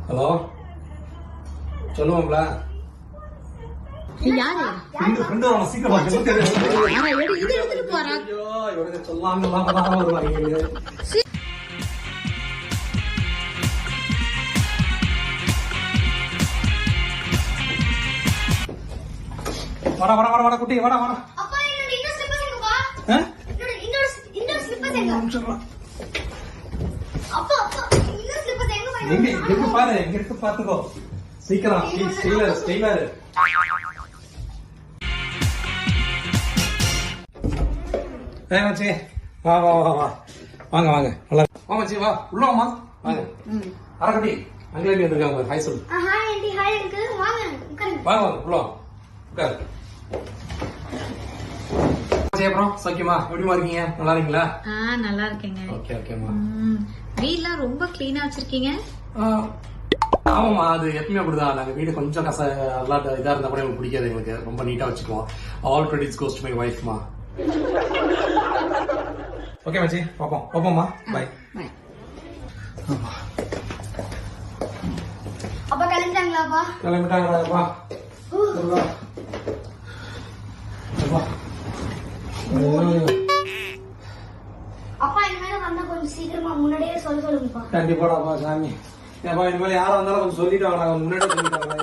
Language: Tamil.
ஹலோ, சொல்லுவோம்ல. யாரு சீக்கிரமா எடுத்துட்டு போறா. சொல்லாம வருவாங்க. வர வர வர வர குட்டி வர வர. அப்பா என்னோட இன்னொரு ஸ்லிப்பர்ஸ் எங்கப்பா? இன்னொரு ஸ்லிப்பர்ஸ் எங்க? அப்பா அப்பா இன்னொரு ஸ்லிப்பர்ஸ் எங்க? எங்க பாரு, எங்க இருக்கு பாத்துக்கோ. சீக்கிரம் ஸ்டைலர். மச்சி வா வா வா வா வாங்க வாங்க நல்லா வா மச்சி வா உள்ள வாமா வாங்க. அரக்குட்டி அங்கே வந்திருக்காங்க ஹாய் சொல்லு. ஹாய் ஆண்டி ஹாய் அங்கிள் வாங்க உட்காருங்க. வாங்க வாங்க உள்ள உட்காரு. அப்புறம் சௌக்கியமா எப்படிமா இருக்கீங்க? நல்லா இருக்கீங்களா? நல்லா இருக்கேங்க. ஓகே ஓகேமா. வீட்லாம் ரொம்ப கிளீனா வச்சிருக்கீங்க. ஆமாமா, அது எப்பவுமே அப்படிதான். நாங்க வீடு கொஞ்சம் இதா இருந்தா கூட எனக்கு பிடிக்காது. எங்களுக்கு ரொம்ப நீட்டா வச்சுக்குவோம். All credits goes to my வைஃப்மா. ஓகே மச்சி பாப்போம்மா. பை. அப்பா கிளம்பிட்டாங்களாப்பா? கிளம்பிட்டாங்களாப்பா. அப்பா இனிமேல வந்தா கொஞ்சம் சீக்கிரமா முன்னாடியே சொல்லுங்கப்பா. கண்டிப்பாடாப்பா சாமி. ஏப்பா இனிமேல் யாரா இருந்தாலும் கொஞ்சம் சொல்லிட்டு வாங்க. முன்னாடியே சொல்லிட்டாங்க.